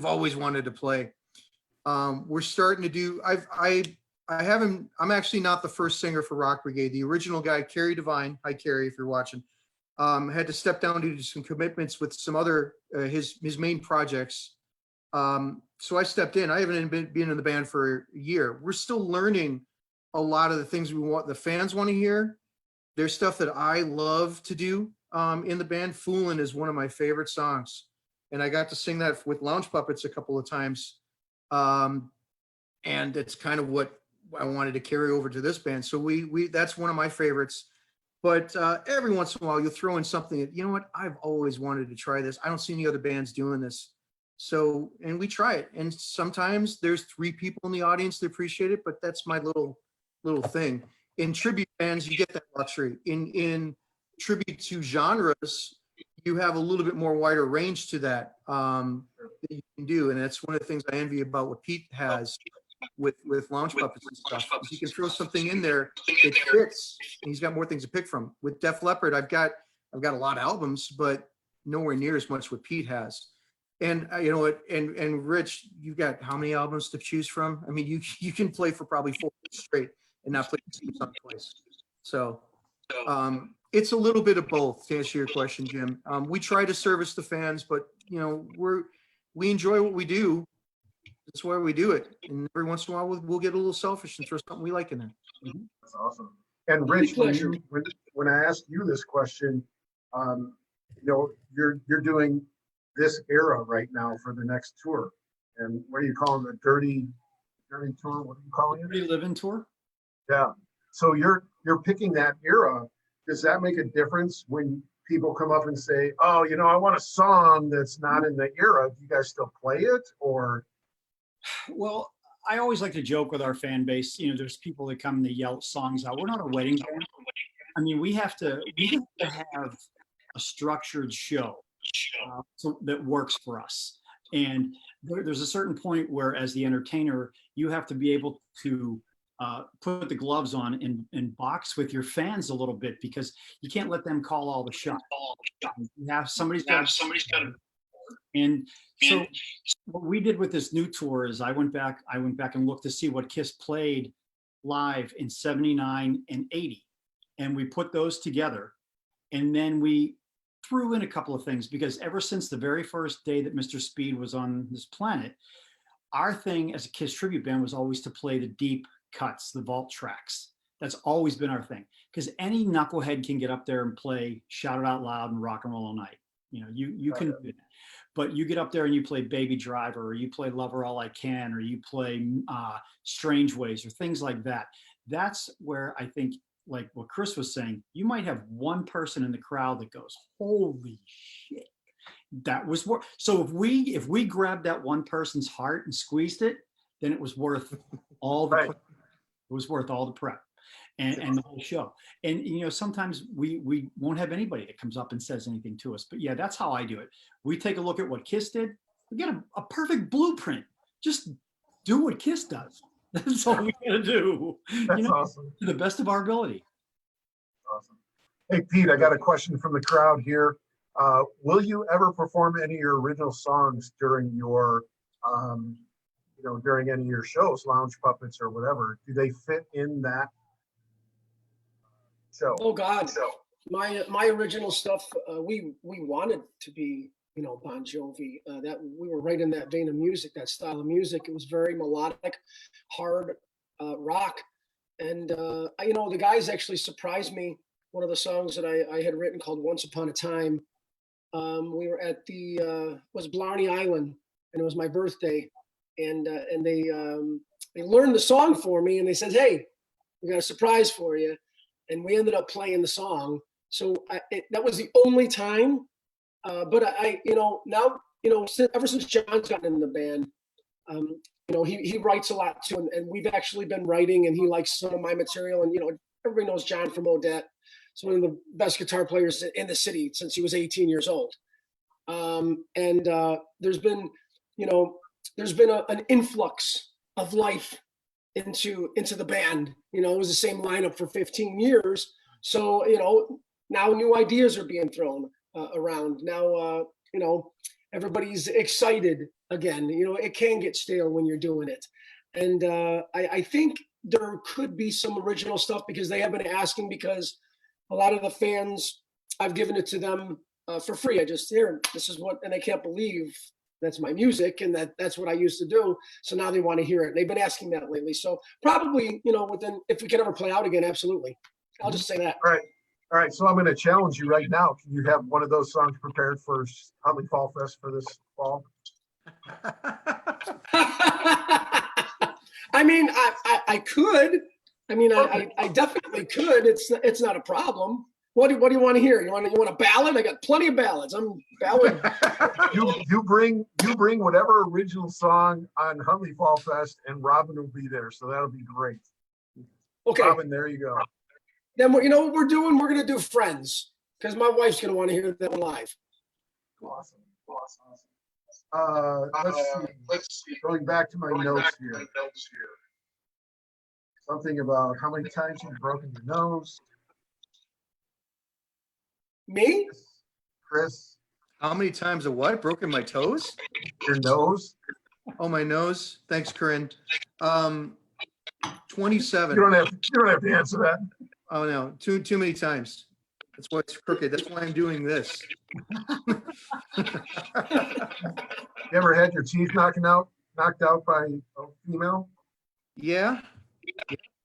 always wanted to play. We're starting to do. I'm actually not the first singer for Rock Brigade. The original guy, Kerry Devine, hi Kerry, if you're watching, had to step down due to some commitments with some other his main projects. So I stepped in. I haven't been in the band for a year. We're still learning a lot of the things the fans want to hear. There's stuff that I love to do in the band. "Foolin' is one of my favorite songs, and I got to sing that with Lounge Puppets a couple of times. And it's kind of what I wanted to carry over to this band. So we that's one of my favorites. But every once in a while, you'll throw in something that, you know what, I've always wanted to try this. I don't see any other bands doing this. So, and we try it. And sometimes there's 3 people in the audience that appreciate it, but that's my little thing. In tribute bands, you get that luxury. In tribute to genres, you have a little bit more wider range to that you can do. And that's one of the things I envy about what Pete has with Lounge Puppets and stuff. He can throw something in there, it fits, and he's got more things to pick from. With Def Leppard, I've got a lot of albums, but nowhere near as much what Pete has. And you know what? And Rich, you've got how many albums to choose from? I mean, you can play for probably 4 weeks straight and not play the same song twice. So it's a little bit of both, to answer your question, Jim. We try to service the fans, but you know, we enjoy what we do. That's why we do it. And every once in a while, we'll get a little selfish and throw something we like in there. That's awesome. And Rich, when I asked you this question, you know, you're doing this era right now for the next tour. And what are you calling the dirty tour? What are you calling it? Dirty Living Tour. Yeah. So you're picking that era. Does that make a difference when people come up and say, oh, you know, I want a song that's not in the era. Do you guys still play it, or? Well, I always like to joke with our fan base. You know, there's people that come and they yell songs out. We're not a wedding band. I mean, we have to have a structured show so that works for us. And there's a certain point where, as the entertainer, you have to be able to put the gloves on and box with your fans a little bit, because you can't let them call all the shots. You have somebody's got to. And so what we did with this new tour is I went back and looked to see what Kiss played live in 79 and 80. And we put those together. And then we threw in a couple of things, because ever since the very first day that Mr. Speed was on this planet, our thing as a Kiss tribute band was always to play the deep cuts, the vault tracks. That's always been our thing, because any knucklehead can get up there and play Shout It Out Loud and Rock and Roll All Night. You know, you can do that. But you get up there and you play Baby Driver, or you play Lover All I Can, or you play Strange Ways, or things like that. That's where I think, like what Chris was saying, you might have one person in the crowd that goes, holy shit, that was worth. So if we grabbed that one person's heart and squeezed it, then it was worth all the prep. It was worth all the prep and the whole show. And you know, sometimes we won't have anybody that comes up and says anything to us. But yeah, that's how I do it. We take a look at what Kiss did. We get a perfect blueprint. Just do what Kiss does. That's all we gotta do. That's, you know, awesome. To the best of our ability. Awesome. Hey, Pete, I got a question from the crowd here. Will you ever perform any of your original songs during your, during any of your shows, Lounge Puppets or whatever? Do they fit in that show? Oh God, my original stuff, we wanted to be, you know, Bon Jovi. That we were right in that vein of music, that style of music. It was very melodic, hard rock, and you know, the guys actually surprised me. One of the songs that I had written called "Once Upon a Time." We were at the was Blarney Island, and it was my birthday, and they learned the song for me, and they said, "Hey, we got a surprise for you," and we ended up playing the song. So that was the only time. But I, you know, now, you know, ever since John's gotten in the band, you know, he writes a lot too, and we've actually been writing, and he likes some of my material. And you know, everybody knows John from Odette. He's one of the best guitar players in the city since he was 18 years old. And there's been, you know, an influx of life into the band. You know, it was the same lineup for 15 years. So, you know, now new ideas are being thrown around. Now, you know, everybody's excited again. You know, it can get stale when you're doing it. And I think there could be some original stuff, because they have been asking, because a lot of the fans, I've given it to them for free. I just, here, this is what, and I can't believe that's my music, and that's what I used to do. So now they want to hear it. They've been asking that lately. So probably, you know, within, if we can ever play out again, absolutely. I'll just say that. All right. So I'm going to challenge you right now. Can you have one of those songs prepared for Huntley Fall Fest for this fall? I mean, I could. I mean, I definitely could. It's not a problem. What do you want to hear? You want a ballad? I got plenty of ballads. I'm ballad. you bring whatever original song on Huntley Fall Fest, and Robin will be there. So that'll be great. Okay, Robin, there you go. Then you know what we're doing? We're gonna do Friends, because my wife's gonna want to hear that one live. Awesome. Let's see. Going back to my notes here. Something about how many times you've broken your nose. Me? Chris? How many times a what? Broken my toes? Your nose? Oh, my nose. Thanks, Corinne. 27. You don't have to answer that. Oh no, too many times. That's why it's crooked. That's why I'm doing this. You ever had your teeth knocked out by a female? Yeah,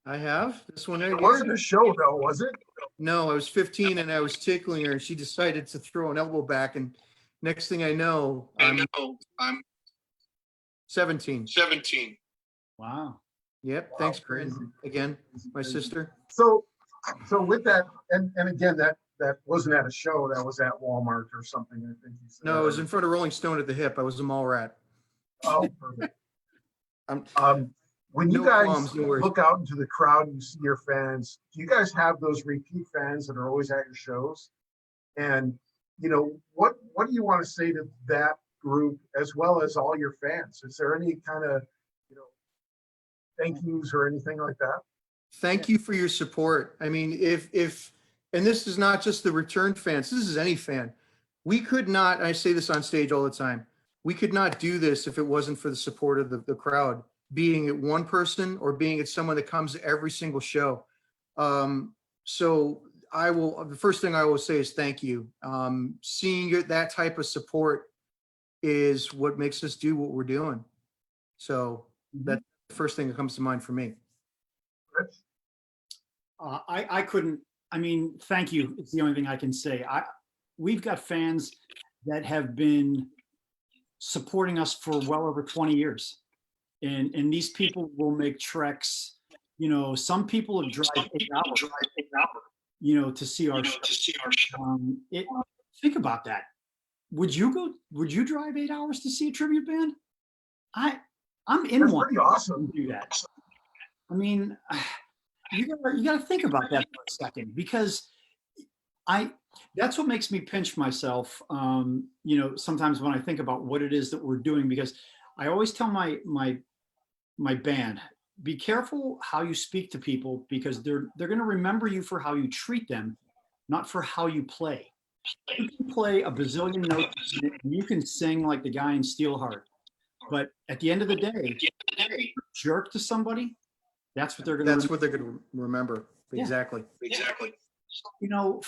I have. This one right It here. wasn't a show though, was it? No, I was 15 and I was tickling her, and she decided to throw an elbow back, and next thing I know, I'm 17. Wow. Yep. Thanks, Corinne. Again, my sister. So with that, and again, that that wasn't at a show, that was at Walmart or something, I think you said. No, it was in front of Rolling Stone at the Hip. I was a mall rat. Oh, perfect. I'm- When you No guys qualms, no worries. look out into the crowd and you see your fans, do you guys have those repeat fans that are always at your shows? And, you know, what do you want to say to that group as well as all your fans? Is there any kind of, you know, thank yous or anything like that? Thank you for your support. I mean, if, and this is not just the return fans, this is any fan. We could not, I say this on stage all the time, we could not do this if it wasn't for the support of the crowd, being it one person or being it someone that comes to every single show. So the first thing I will say is thank you. Seeing that type of support is what makes us do what we're doing. So that's the first thing that comes to mind for me. Rich? I couldn't, I mean, thank you. It's the only thing I can say. We've got fans that have been supporting us for well over 20 years. And these people will make treks. You know, some people have drive 8 hours, you know, to see our show. Think about that. Would you drive 8 hours to see a tribute band? I'm in That's one. pretty awesome. Do that. I mean, you gotta think about that for a second, because that's what makes me pinch myself. You know, sometimes when I think about what it is that we're doing, because I always tell my band, be careful how you speak to people, because they're going to remember you for how you treat them, not for how you play. You can play a bazillion notes and you can sing like the guy in Steelheart, but at the end of the day, jerk to somebody, that's what they're going to remember. Yeah. Exactly. You know,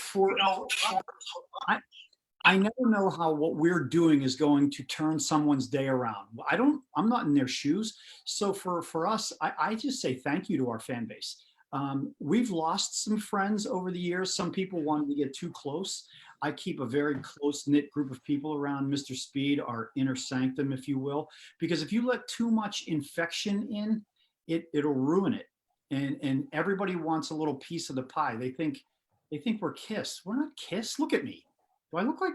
I never know how what we're doing is going to turn someone's day around. I'm not in their shoes. So for us, I just say thank you to our fan base. We've lost some friends over the years. Some people wanted to get too close. I keep a very close knit group of people around Mr. Speed, our inner sanctum, if you will, because if you let too much infection in, it'll ruin it. And everybody wants a little piece of the pie. They think we're Kiss. We're not Kiss. Look at me. Do I look like?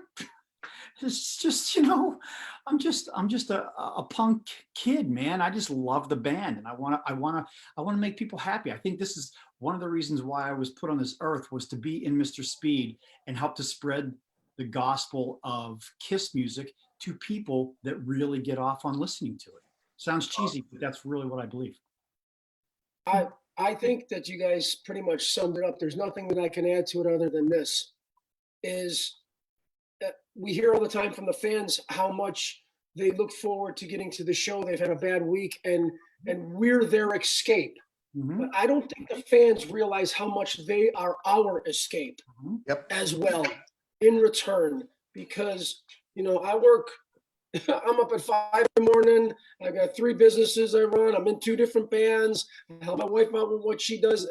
It's just, you know, I'm just a punk kid, man. I just love the band, and I want to make people happy. I think this is one of the reasons why I was put on this earth, was to be in Mr. Speed and help to spread the gospel of Kiss music to people that really get off on listening to it. Sounds cheesy, but that's really what I believe. I think that you guys pretty much summed it up. There's nothing that I can add to it other than this. We hear all the time from the fans how much they look forward to getting to the show. They've had a bad week, and we're their escape. Mhm. But I don't think the fans realize how much they are our escape Yep. as well in return. Because, you know, I work, I'm up at 5 in the morning. I got 3 businesses I run. I'm in 2 different bands. I help my wife out with what she does.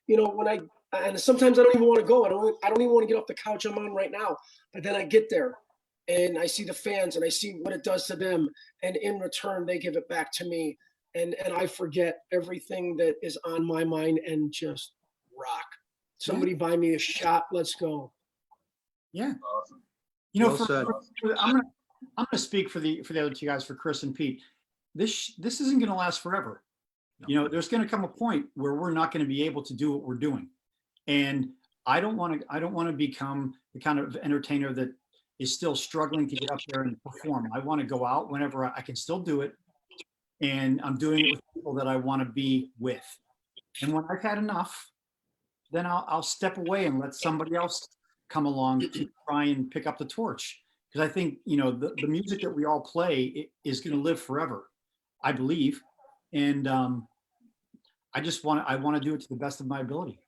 You know, and sometimes I don't even want to go. I don't even want to get off the couch I'm on right now. But then I get there and I see the fans and I see what it does to them. And in return, they give it back to me. And I forget everything that is on my mind and just rock. Somebody buy me a shot. Let's go. Yeah. Awesome. You know, Well said. I'm gonna speak for the other 2 guys, for Chris and Pete. This isn't gonna last forever. No. You know, there's gonna come a point where we're not gonna be able to do what we're doing, and I don't want to become the kind of entertainer that is still struggling to get up there and perform. I want to go out whenever I can still do it, and I'm doing it with people that I want to be with. And when I've had enough, then I'll step away and let somebody else come along to try and pick up the torch. Because I think, you know, the music that we all play is going to live forever, I believe. And I want to do it to the best of my ability.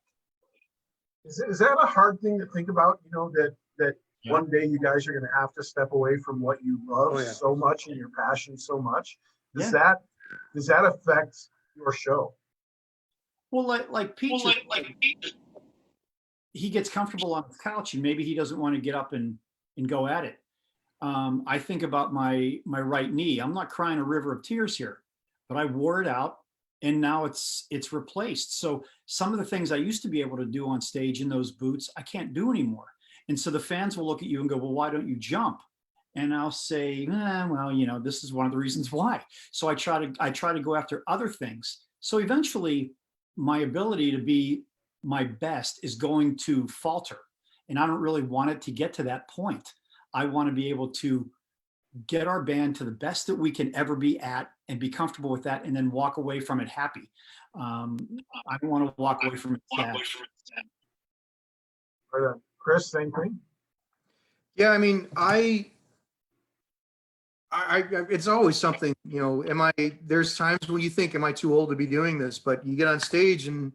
Is that a hard thing to think about? You know, that Yeah. one day you guys are going to have to step away from what you love Oh, yeah. so much and your passion so much. Does Yeah. that affect your show? Well, like Pete, he gets comfortable on the couch and maybe he doesn't want to get up and go at it. I think about my right knee. I'm not crying a river of tears here, but I wore it out and now it's replaced. So some of the things I used to be able to do on stage in those boots, I can't do anymore. And so the fans will look at you and go, well, why don't you jump? And I'll say, well, you know, this is one of the reasons why. So I try to go after other things. So eventually my ability to be my best is going to falter. And I don't really want it to get to that point. I want to be able to get our band to the best that we can ever be at and be comfortable with that, and then walk away from it happy. I don't want to walk away from it sad. Chris, same thing? Yeah, I mean, I it's always something, you know, there's times when you think, am I too old to be doing this? But you get on stage and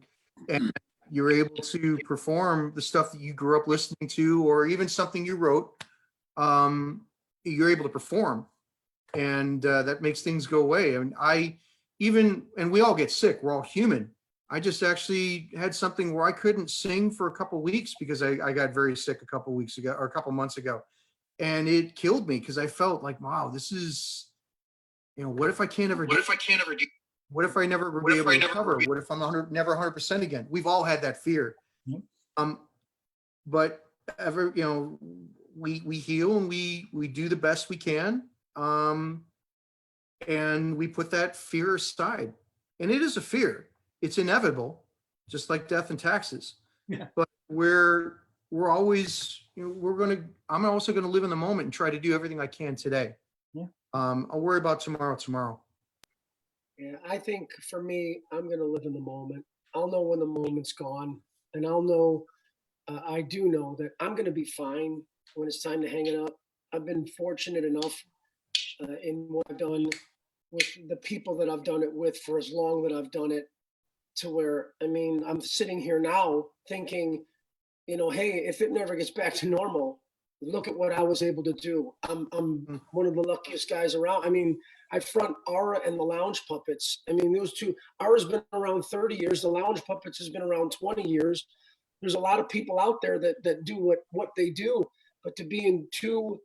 you're able to perform the stuff that you grew up listening to, or even something you wrote, you're able to perform. And that makes things go away. I mean, and we all get sick, we're all human. I just actually had something where I couldn't sing for a couple of weeks because I got very sick a couple of weeks ago, or a couple of months ago. And it killed me because I felt like, wow, this is, you know, what if I can't ever do? What if I never be able to recover? What if I'm never 100% again? We've all had that fear. Mm-hmm. But you know, we heal and we do the best we can. And we put that fear aside. And it is a fear. It's inevitable, just like death and taxes. Yeah. But we're always, you know, I'm also gonna live in the moment and try to do everything I can today. Yeah. I'll worry about tomorrow. Yeah, I think for me, I'm going to live in the moment. I'll know when the moment's gone, and I'll know, I do know that I'm going to be fine when it's time to hang it up. I've been fortunate enough in what I've done with the people that I've done it with for as long that I've done it, to where, I mean, I'm sitting here now thinking, you know, hey, if it never gets back to normal, look at what I was able to do. I'm one of the luckiest guys around. I mean, I front Aura and the Lounge Puppets. I mean, those two, Aura's been around 30 years. The Lounge Puppets has been around 20 years. There's a lot of people out there that do what they do, but to be in two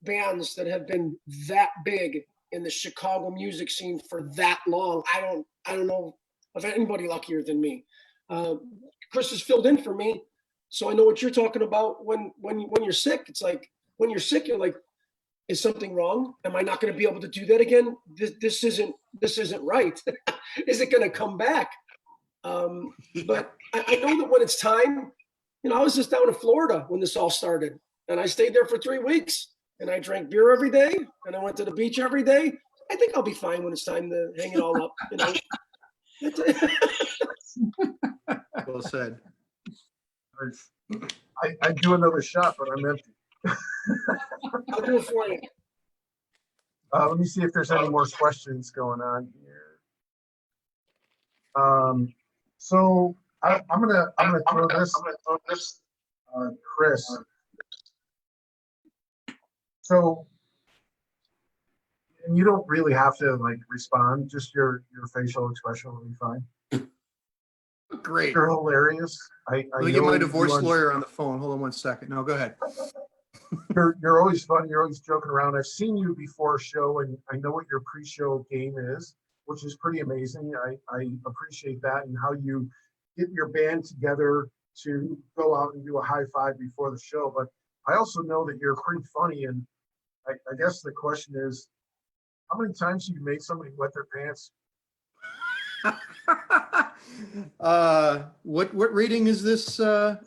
bands that have been that big in the Chicago music scene for that long, I don't know of anybody luckier than me. Chris has filled in for me, so I know what you're talking about. When you're sick, it's like, when you're sick, you're like, is something wrong? Am I not going to be able to do that again? This isn't right. Is it going to come back? But I know that when it's time, you know, I was just down in Florida when this all started, and I stayed there for 3 weeks, and I drank beer every day, and I went to the beach every day. I think I'll be fine when it's time to hang it all up. You know. Well said. I'd do another shot, but I'm empty. I'll do it for you. Let me see if there's any more questions going on here. So I'm gonna throw this, Chris. So, and you don't really have to like respond. Just your facial expression will be fine. Great. You're hilarious. Let me get my divorce lawyer on the phone. Hold on one second. No, go ahead. You're always fun. You're always joking around. I've seen you before a show, and I know what your pre-show game is, which is pretty amazing. I appreciate that, and how you get your band together to go out and do a high five before the show. But I also know that you're pretty funny, and I guess the question is, how many times have you made somebody wet their pants? What reading is this? You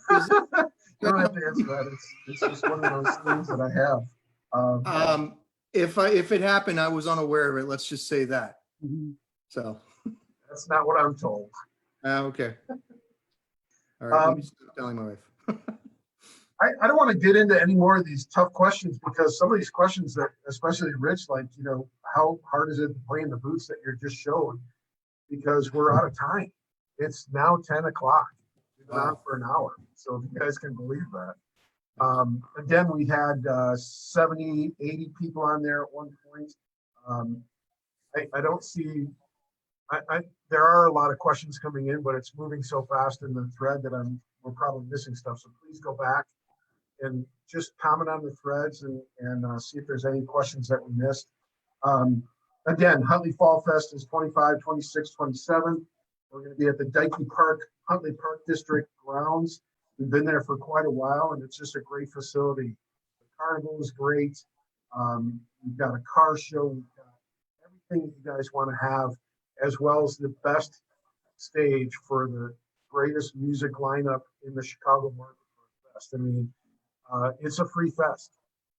don't have to answer that. It's just one of those things that I have. If it happened, I was unaware of it. Let's just say that. Mhm. So That's not what I'm told. okay. All right. Let me stop telling my wife. I don't want to get into any more of these tough questions, because some of these questions that, especially Rich, like, you know, how hard is it to play in the boots that you're just showing? Because we're out of time. It's now 10 o'clock. We've been on for an hour. So if you guys can believe that. Again, we had 70, 80 people on there at one point. I don't see, there are a lot of questions coming in, but it's moving so fast in the thread that we're probably missing stuff. So please go back and just comment on the threads and see if there's any questions that we missed. Again, Huntley Fall Fest is 25, 26, 27. We're going to be at the Dikey Park, Huntley Park District grounds. We've been there for quite a while, and it's just a great facility. The carnival is great. We've got a car show. We've got everything that you guys want to have, as well as the best stage for the greatest music lineup in the Chicago market for a fest. I mean, it's a free fest.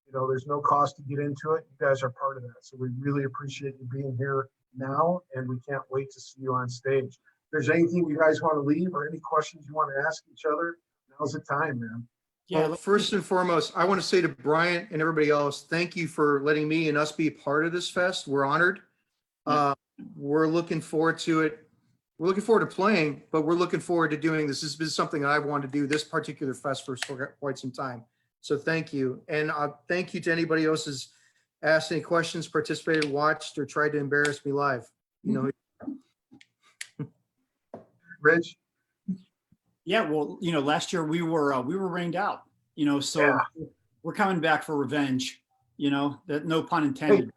You know, there's no cost to get into it. You guys are part of that. So we really appreciate you being here now, and we can't wait to see you on stage. If there's anything you guys want to leave or any questions you want to ask each other, now's the time, man. Yeah, well, first and foremost, I want to say to Bryant and everybody else, thank you for letting me and us be a part of this fest. We're honored. We're looking forward to it. We're looking forward to playing, but we're looking forward to doing this. This is something I've wanted to do, this particular fest, for quite some time. So thank you. And thank you to anybody else who's asked any questions, participated, watched, or tried to embarrass me live. You know, Rich? Yeah, well, you know, last year we were rained out, you know, so we're coming back for revenge, you know, that no pun intended.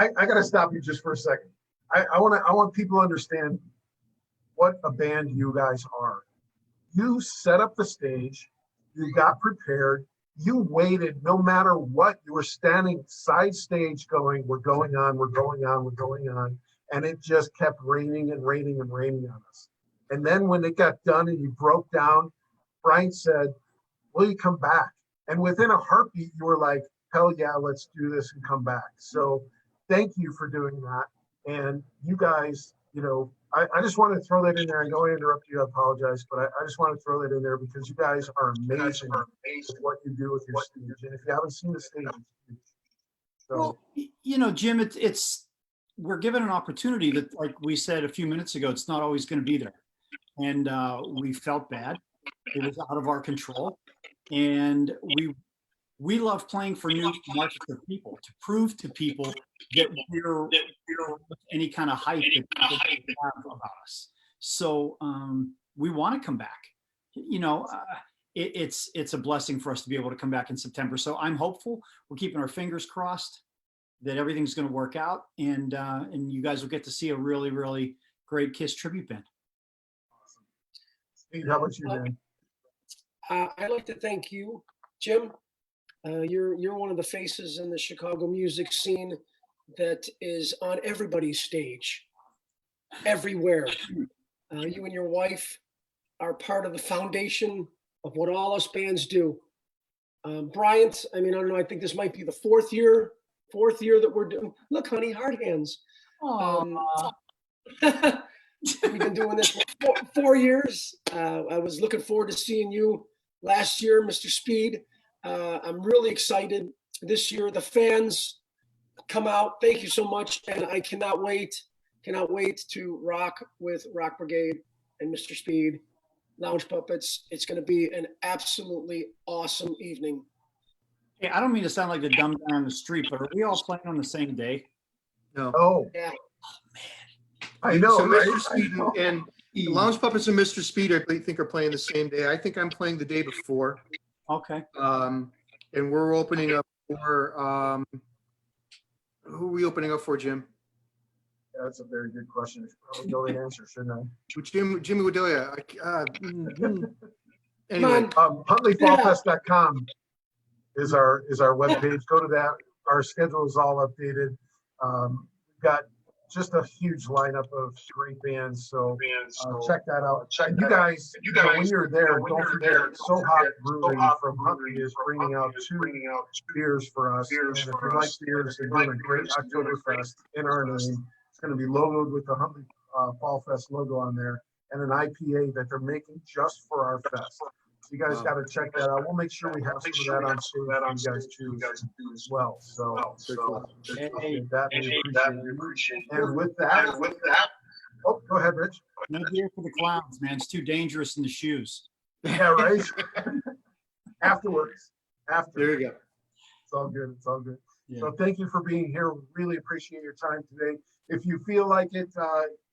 Hey, I got to stop you just for a second. I want people to understand what a band you guys are. You set up the stage, you got prepared, you waited no matter what. You were standing side stage going, we're going on, we're going on, we're going on. And it just kept raining and raining and raining on us. And then when it got done and you broke down, Brian said, will you come back? And within a heartbeat, you were like, hell yeah, let's do this and come back. So thank you for doing that. And you guys, you know, I just want to throw that in there. I'm going to interrupt you. I apologize, but I just want to throw that in there because you guys are amazing at what you do with your stage. And if you haven't seen the stage, so. Well, you know, Jim, it's we're given an opportunity that, like we said a few minutes ago, it's not always going to be there. And we felt bad. It was out of our control. And we love playing for new markets of people, to prove to people that we're any kind of hype that people have about us. So we want to come back. You know, it's a blessing for us to be able to come back in September. So I'm hopeful. We're keeping our fingers crossed that everything's going to work out, and you guys will get to see a really, really great Kiss tribute band. Awesome. Steve, how about you, man? I'd like to thank you, Jim. You're one of the faces in the Chicago music scene that is on everybody's stage, everywhere. You and your wife are part of the foundation of what all us bands do. Bryant, I mean, I don't know, I think this might be the fourth year that we're doing. Look, honey, hard hands. We've been doing this for 4 years. I was looking forward to seeing you last year, Mr. Speed. I'm really excited this year. The fans come out. Thank you so much. And I cannot wait to rock with Rock Brigade and Mr. Speed, Lounge Puppets. It's going to be an absolutely awesome evening. Hey, I don't mean to sound like the dumb guy on the street, but are we all playing on the same day? no. Oh, Yeah. I know. So Right? Mr. Speed and Lounge Puppets and Mr. Speed, I think, are playing the same day. I think I'm playing the day before. Okay. And we're opening up for who are we opening up for, Jim? Yeah, that's a very good question. I should probably know the answer, shouldn't I? Jimmy Wadelia. Anyway, HuntleyFallFest.com is our webpage. Go to that. Our schedule is all updated. We've got just a huge lineup of great bands. So check that out. And you guys, when you're there, don't forget, So Hot Brewing from Huntley is bringing out two beers for us. And if you like beers, they're doing a great Oktoberfest in our name. It's going to be logoed with the Huntley Fall Fest logo on there, and an IPA that they're making just for our fest. So you guys got to check that out. We'll make sure we have some of that on stage for you guys too as well. So appreciate that. We appreciate you. And with that, oh, go ahead, Rich. No beer for the clowns, man. It's too dangerous in the shoes. Yeah, right. Afterwards. there you go. It's all good. It's all good. Yeah. So thank you for being here. We really appreciate your time today. If you feel like it,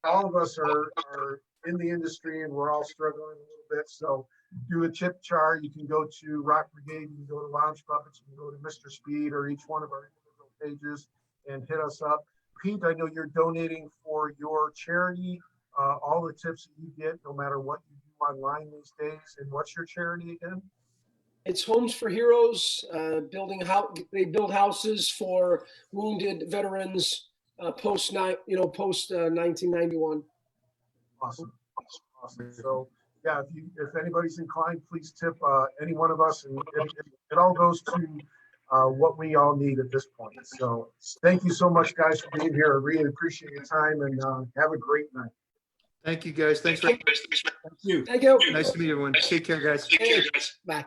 all of us are in the industry and we're all struggling a little bit. So do a chip jar. You can go to Rock Brigade. You can go to Lounge Puppets. You can go to Mr. Speed or each one of our individual pages and hit us up. Pete, I know you're donating for your charity. All the tips that you get, no matter what you do online these days. And what's your charity again? It's Homes for Heroes, they build houses for wounded veterans post 1991. Awesome. Awesome. So yeah, if anybody's inclined, please tip any one of us, and it all goes to what we all need at this point. So thank you so much, guys, for being here. I really appreciate your time, and have a great night. Thank you, guys. Thanks for Thank you. Thank you. nice to meet everyone. Take care, guys. Bye.